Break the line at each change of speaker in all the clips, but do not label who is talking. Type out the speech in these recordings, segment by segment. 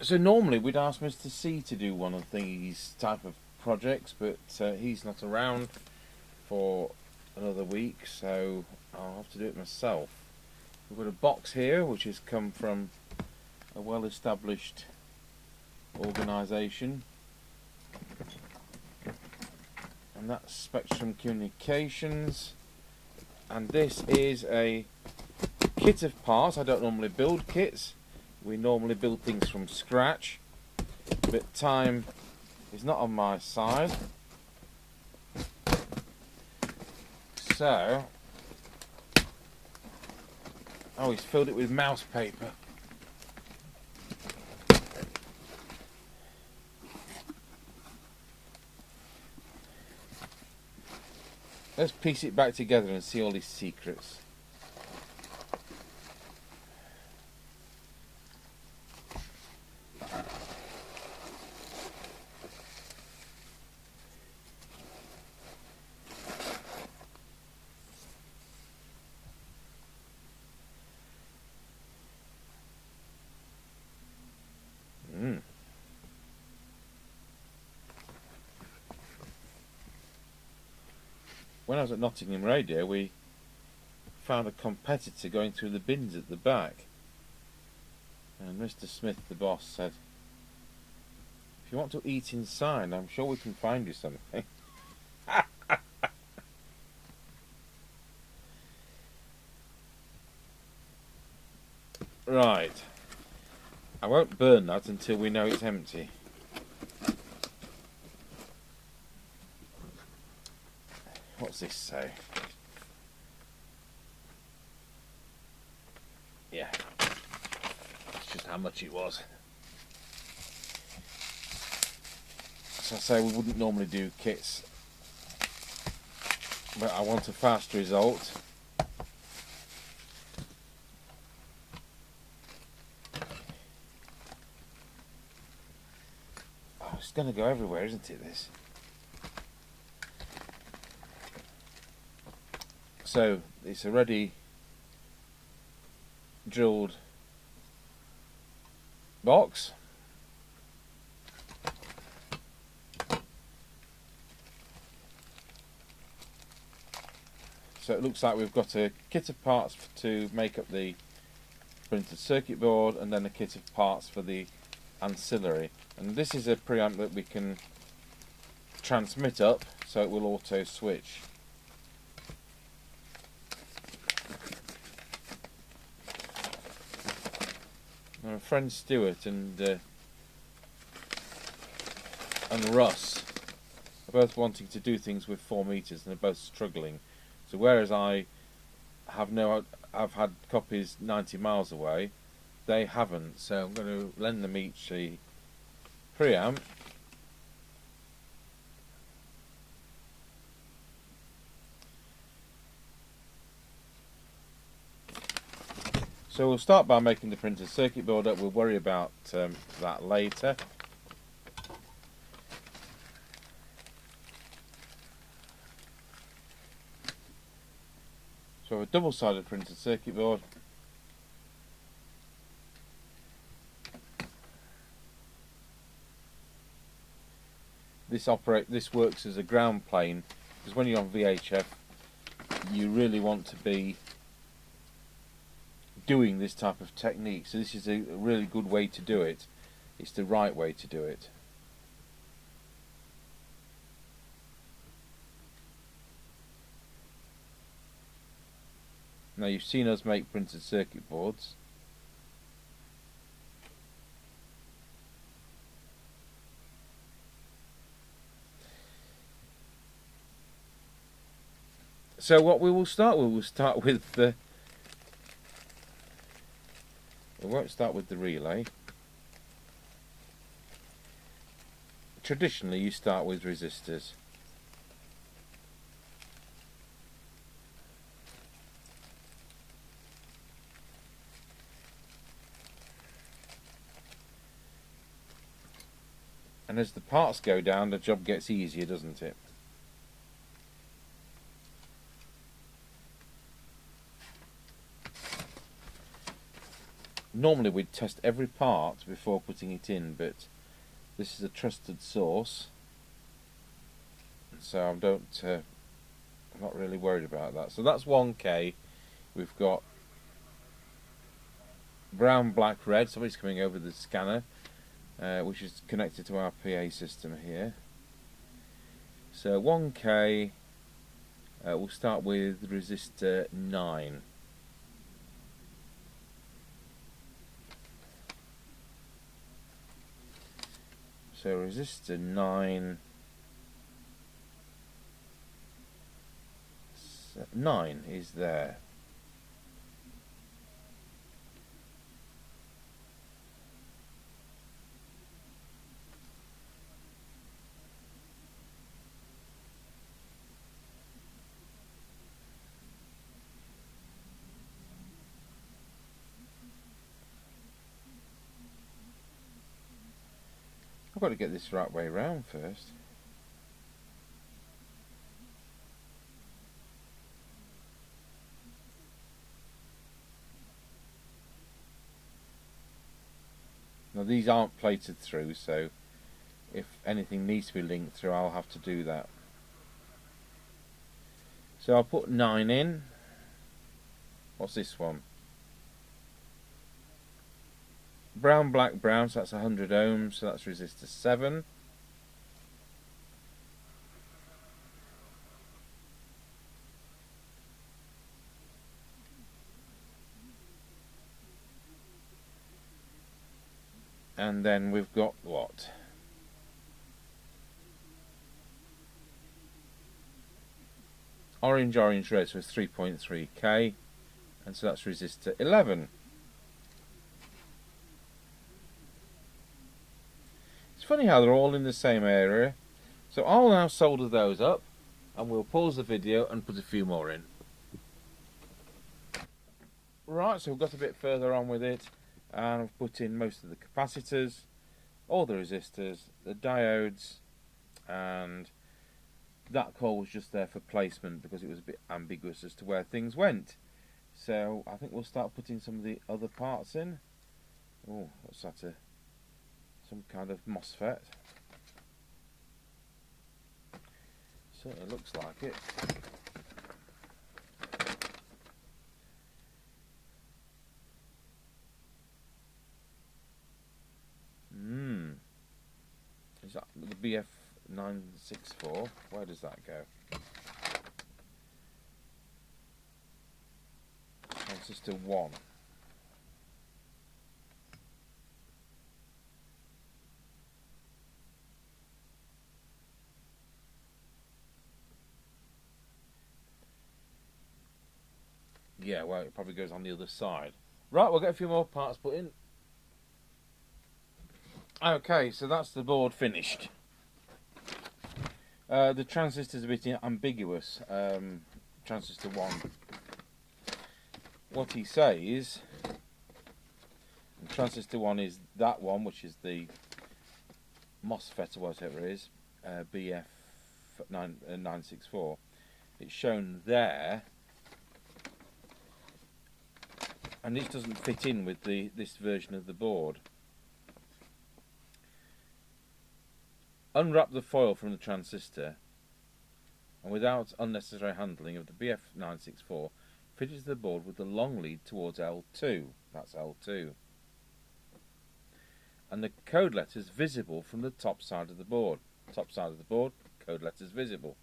So normally we'd ask Mr. C to do one of these type of projects, but he's not around for another week, so I'll have to do it myself. We've got a box here which has come from a well-established organisation, and that's Spectrum Communications, and this is a kit of parts. I don't normally build kits, we normally build things from scratch, but time is not on my side, so he's filled it with mouse paper. Let's piece it back together and see all his secrets. When I was at Nottingham Radio, we found a competitor going through the bins at the back, and Mr. Smith, the boss, said, "If you want to eat inside, I'm sure we can find you something." Right, I won't burn that until we know it's empty. What's this say? Yeah, that's just how much it was. As I say, we wouldn't normally do kits, but I want a fast result. Oh, it's going to go everywhere, isn't it, this? So it's a ready drilled box. So it looks like we've got a kit of parts to make up the printed circuit board, and then a kit of parts for the ancillary. And this is a preamp that we can transmit up, so it will auto switch. My friend Stuart and Russ are both wanting to do things with 4 meters, and they're both struggling. So whereas I I've had copies 90 miles away, they haven't. So I'm going to lend them each a preamp. So we'll start by making the printed circuit board up. We'll worry about that later. So a double-sided printed circuit board. This works as a ground plane, because when you're on VHF, you really want to be doing this type of technique. So this is a really good way to do it. It's the right way to do it. Now you've seen us make printed circuit boards. So what we will start with the we won't start with the relay. Traditionally you start with resistors. And as the parts go down, the job gets easier, doesn't it? normally we'd test every part before putting it in, but this is a trusted source, so I'm not really worried about that. So that's 1K. We've got brown, black, red. Somebody's coming over the scanner, which is connected to our PA system here. So 1K, we'll start with resistor 9. So resistor 9, 9 is there. I've got to get this right way round first. Now these aren't plated through, so if anything needs to be linked through, I'll have to do that. So I'll put 9 in. What's this one? Brown, black, brown, so that's 100 ohms, so that's resistor 7. And then we've got what? Orange, orange, red, so it's 3.3K, and so that's resistor 11. It's funny how they're all in the same area. So I'll now solder those up, and we'll pause the video and put a few more in. Right, so we've got a bit further on with it, and I've put in most of the capacitors, all the resistors, the diodes, and that coil was just there for placement because it was a bit ambiguous as to where things went. So I think we'll start putting some of the other parts in. Oh, what's that? Some kind of MOSFET. Certainly looks like it. Is that the BF964? Where does that go? Transistor 1. Yeah, well, it probably goes on the other side. Right, we'll get a few more parts put in. Okay, so that's the board finished. The transistor's a bit ambiguous. Transistor 1. What he says, transistor 1 is that one, which is the MOSFET or whatever it is, BF964. It's shown there, and this doesn't fit in with this version of the board. Unwrap the foil from the transistor, and without unnecessary handling of the BF964, fit it to the board with the long lead towards L2. That's L2. And the code letters visible from the top side of the board. Top side of the board, code letters visible.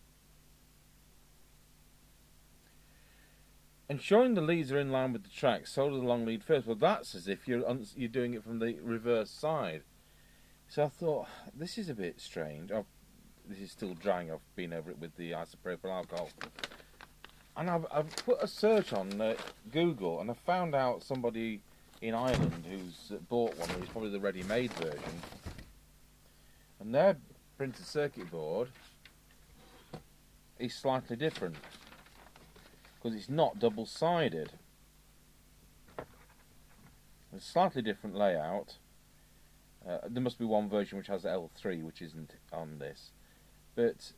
Ensuring the leads are in line with the track, solder the long lead first. Well, that's as if you're doing it from the reverse side. So I thought, this is a bit strange. This is still drying. I've been over it with the isopropyl alcohol. And I've put a search on Google, and I found out somebody in Ireland who's bought one, which is probably the ready-made version. And their printed circuit board is slightly different, because it's not double-sided. It's a slightly different layout. There must be one version which has L3, which isn't on this. But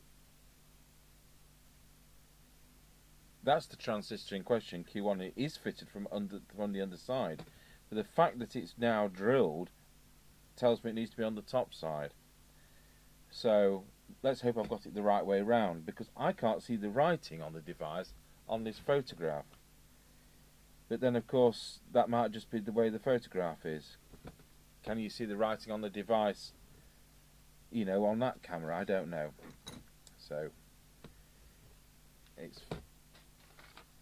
that's the transistor in question, Q1. It is fitted from the underside. But the fact that it's now drilled tells me it needs to be on the top side. So let's hope I've got it the right way round, because I can't see the writing on the device on this photograph. But then of course that might just be the way the photograph is. Can you see the writing on the device, you know, on that camera? I don't know. So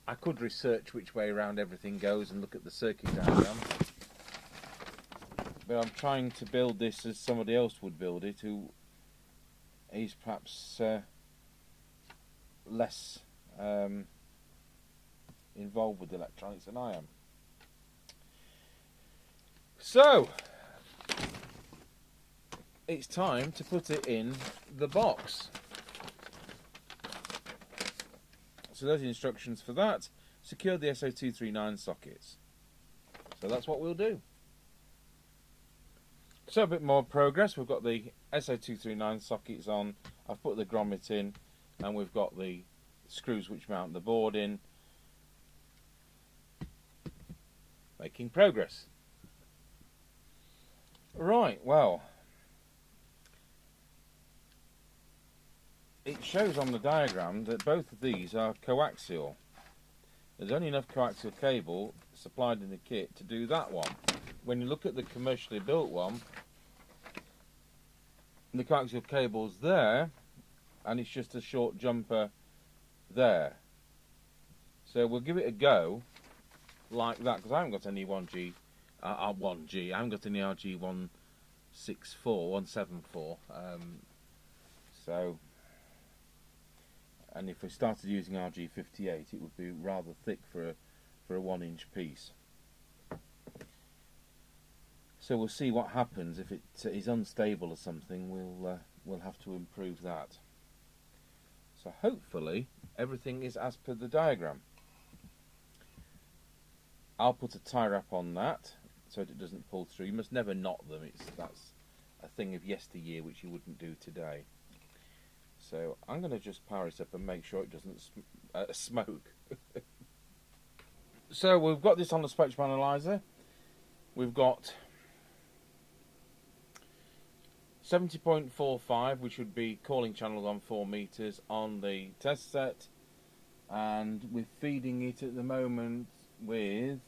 I could research which way around everything goes and look at the circuit diagram, but I'm trying to build this as somebody else would build it, who is perhaps less involved with electronics than I am. So it's time to put it in the box. So those are the instructions for that. Secure the SO239 sockets. So that's what we'll do. So a bit more progress. We've got the SO239 sockets on. I've put the grommet in, and we've got the screws which mount the board in. Making progress. Right, well, it shows on the diagram that both of these are coaxial. There's only enough coaxial cable supplied in the kit to do that one. When you look at the commercially built one, the coaxial cable's there, and it's just a short jumper there. So we'll give it a go like that, because I haven't got any 1G, I haven't got any RG164, 174. So, and if we started using RG58, it would be rather thick for a 1-inch piece. So we'll see what happens. If it is unstable or something, we'll have to improve that. So hopefully everything is as per the diagram. I'll put a tie wrap on that so that it doesn't pull through. You must never knot them. That's a thing of yesteryear which you wouldn't do today. So I'm going to just power it up and make sure it doesn't smoke. So we've got this on the spectrum analyzer. We've got 70.45, which would be calling channels on 4 meters on the test set, and we're feeding it at the moment with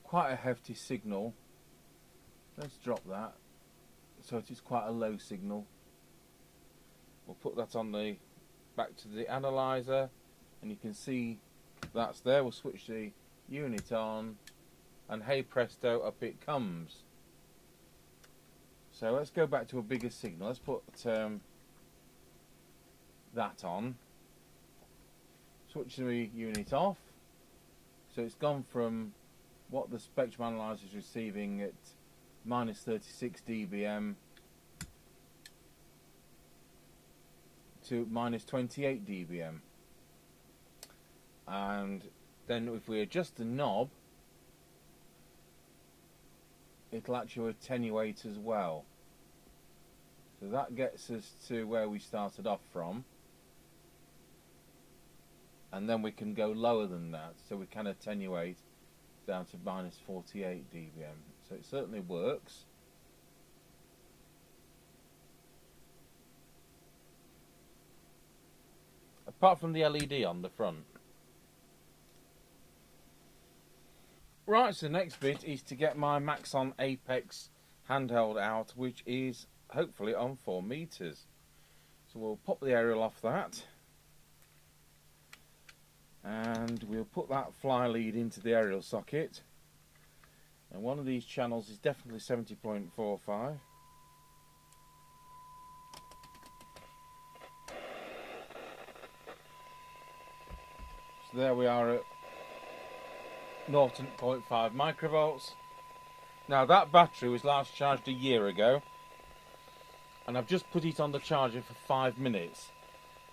quite a hefty signal. Let's drop that so it is quite a low signal. We'll put that on the back to the analyzer, and you can see that's there. We'll switch the unit on, and hey presto, up it comes. So let's go back to a bigger signal. Let's put that on. Switch the unit off. So it's gone from what the spectrum analyzer is receiving at minus 36 dBm to minus 28 dBm. And then if we adjust the knob, it'll actually attenuate as well. So that gets us to where we started off from, and then we can go lower than that, so we can attenuate down to minus 48 dBm. So it certainly works. Apart from the LED on the front. Right, so the next bit is to get my Maxon Apex handheld out, which is hopefully on 4 meters. So we'll pop the aerial off that, and we'll put that fly lead into the aerial socket, and one of these channels is definitely 70.45. So there we are at 0.5 microvolts. Now that battery was last charged a year ago, and I've just put it on the charger for 5 minutes.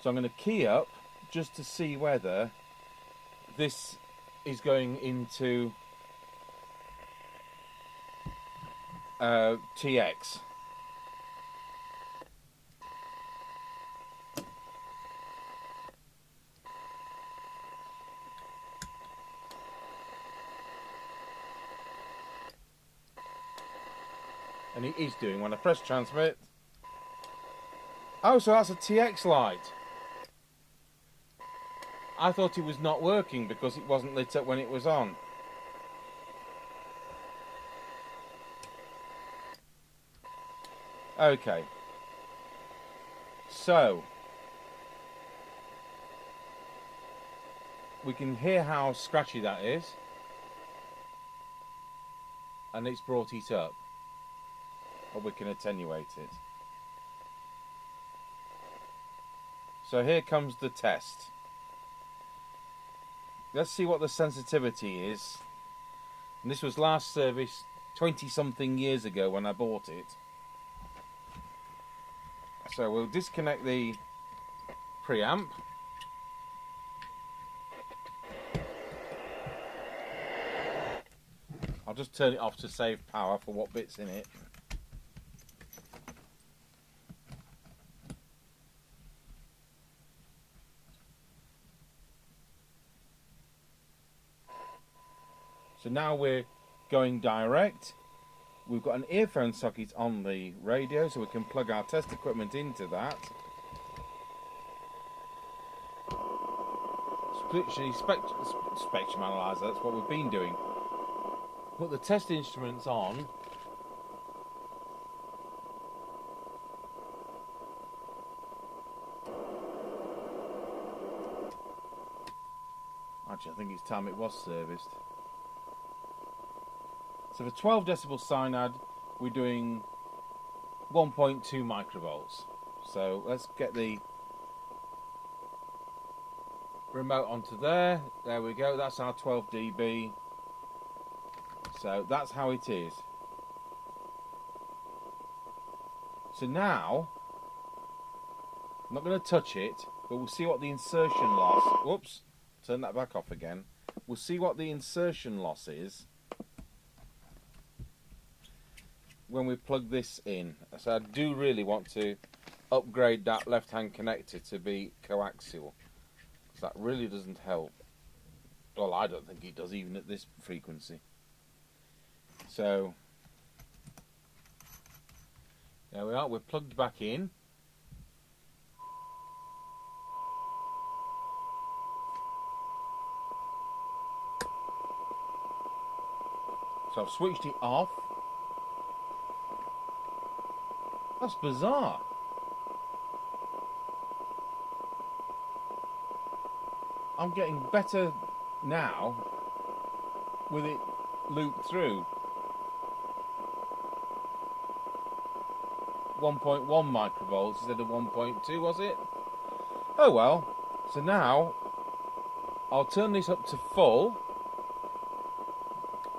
So I'm going to key up just to see whether this is going into TX. And it is doing when I press transmit. Oh, so that's a TX light. I thought it was not working because it wasn't lit up when it was on. Okay. So we can hear how scratchy that is. And it's brought it up. Or we can attenuate it. So here comes the test. Let's see what the sensitivity is. And this was last serviced 20-something years ago when I bought it. So we'll disconnect the preamp. I'll just turn it off to save power for what bit's in it. So now we're going direct. We've got an earphone socket on the radio, so we can plug our test equipment into that. Literally spectrum analyzer, that's what we've been doing. Put the test instruments on. Actually, I think it's time it was serviced. So for 12 decibel cyanide, we're doing 1.2 microvolts. So let's get the remote onto there. There we go. That's our 12 dB. So that's how it is. So now, I'm not going to touch it, but we'll see what the insertion loss. Whoops, turn that back off again. We'll see what the insertion loss is when we plug this in. So I do really want to upgrade that left-hand connector to be coaxial, because that really doesn't help. Well, I don't think it does, even at this frequency. So there we are, we're plugged back in. So I've switched it off. That's bizarre. I'm getting better now with it looped through. 1.1 microvolts instead of 1.2, was it? Oh well. So now I'll turn this up to full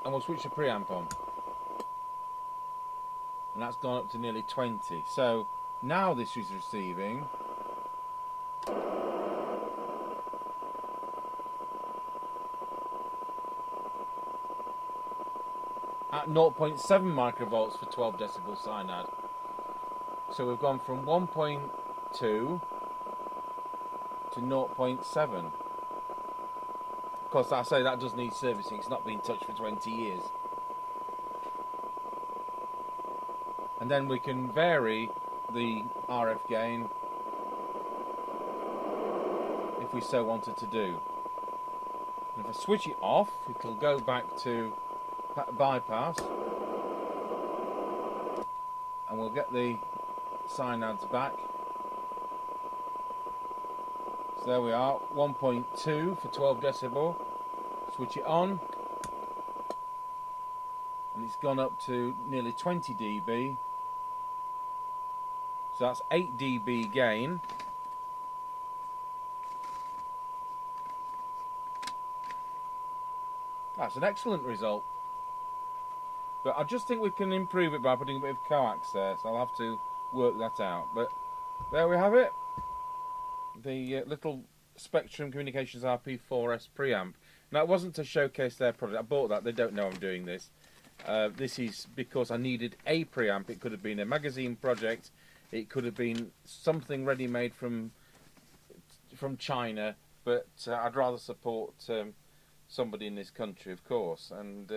and we'll switch the preamp on. And that's gone up to nearly 20. So now this is receiving at 0.7 microvolts for 12 decibel cyanide. So we've gone from 1.2 to 0.7. Of course, I say that does need servicing. It's not been touched for 20 years. And then we can vary the RF gain if we so wanted to do. And if I switch it off, it'll go back to bypass, and we'll get the cyanides back. So there we are, 1.2 for 12 decibel. Switch it on, and it's gone up to nearly 20 dB. So that's 8 dB gain. That's an excellent result. But I just think we can improve it by putting a bit of coax there, so I'll have to work that out. But there we have it. The little Spectrum Communications RP4S preamp. Now, it wasn't to showcase their product. I bought that. They don't know I'm doing this. This is because I needed a preamp. It could have been a magazine project. It could have been something ready-made from China. But I'd rather support somebody in this country, of course. And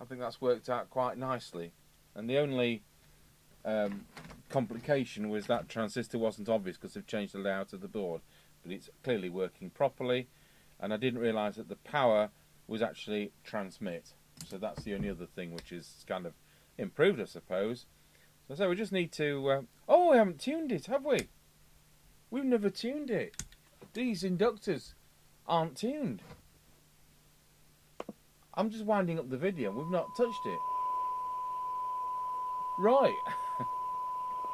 I think that's worked out quite nicely. And the only complication was that transistor wasn't obvious because they've changed the layout of the board, but it's clearly working properly. And I didn't realise that the power was actually transmit, so that's the only other thing which is kind of improved, I suppose. So we just need to oh, we haven't tuned it, have we? We've never tuned it. These inductors aren't tuned. I'm just winding up the video, we've not touched it. Right.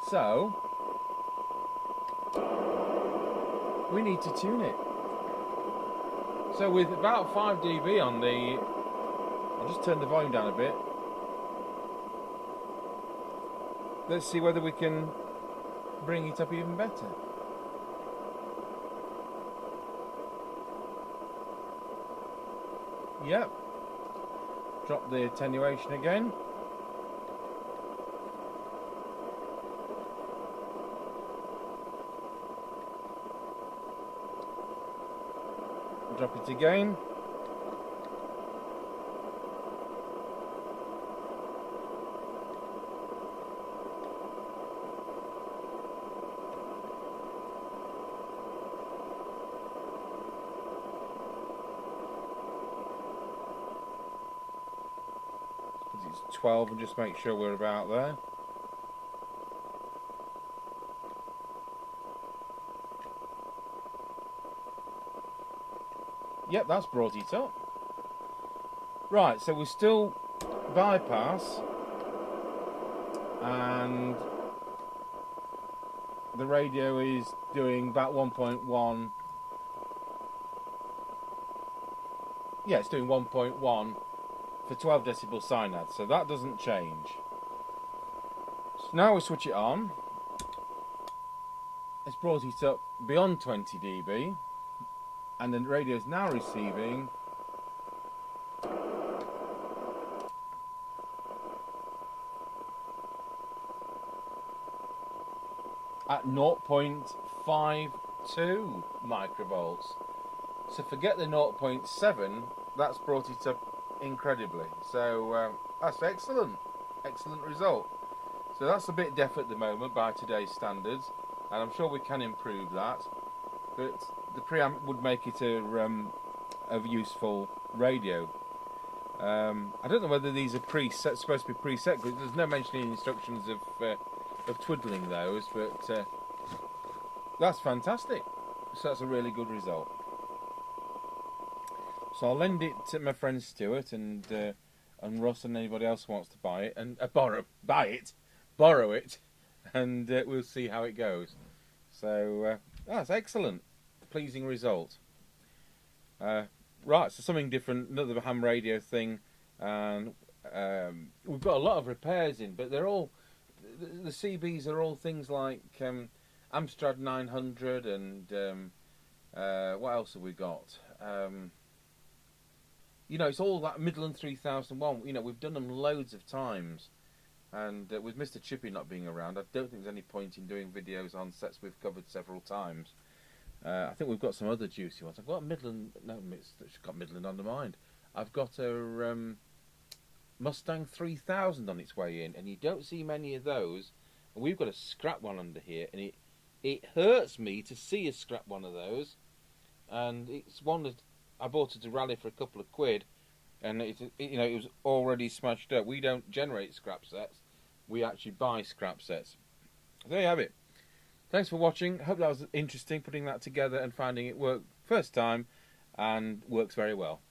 So we need to tune it. So with about 5 dB on the... I'll just turn the volume down a bit. Let's see whether we can bring it up even better. Yep. Drop the attenuation again. Drop it again. It's 12 and just make sure we're about there. Yep, that's brought it up. Right, so we still bypass, and the radio is doing about 1.1. Yeah, it's doing 1.1 for 12 decibel synad, so that doesn't change. So now we switch it on. It's brought it up beyond 20 dB. And the radio is now receiving at 0.52 microvolts. So forget the 0.7, that's brought it up incredibly. So that's excellent, excellent result. So that's a bit deaf at the moment by today's standards, and I'm sure we can improve that. But the preamp would make it a useful radio. I don't know whether these are preset, supposed to be preset, because there's no mention in instructions of twiddling those, but that's fantastic. So that's a really good result. So I'll lend it to my friend Stuart and Russ and anybody else who wants to buy it and borrow it, and we'll see how it goes. So that's excellent, pleasing result. Right, so something different, another ham radio thing, and we've got a lot of repairs in, but they're all, the CBs are all things like Amstrad 900 and what else have we got? You know, it's all that Midland 3001. You know, we've done them loads of times, and with Mr. Chippy not being around, I don't think there's any point in doing videos on sets we've covered several times. I think we've got some other juicy ones. I've got a Midland, no, I've got Midland on the mind. I've got a Mustang 3000 on its way in, and you don't see many of those. And we've got a scrap one under here, and it hurts me to see a scrap one of those. And it's one that I bought at a rally for a couple of quid, and it was already smashed up. We don't generate scrap sets; we actually buy scrap sets. There you have it. Thanks for watching. Hope that was interesting, putting that together and finding it work first time, and works very well.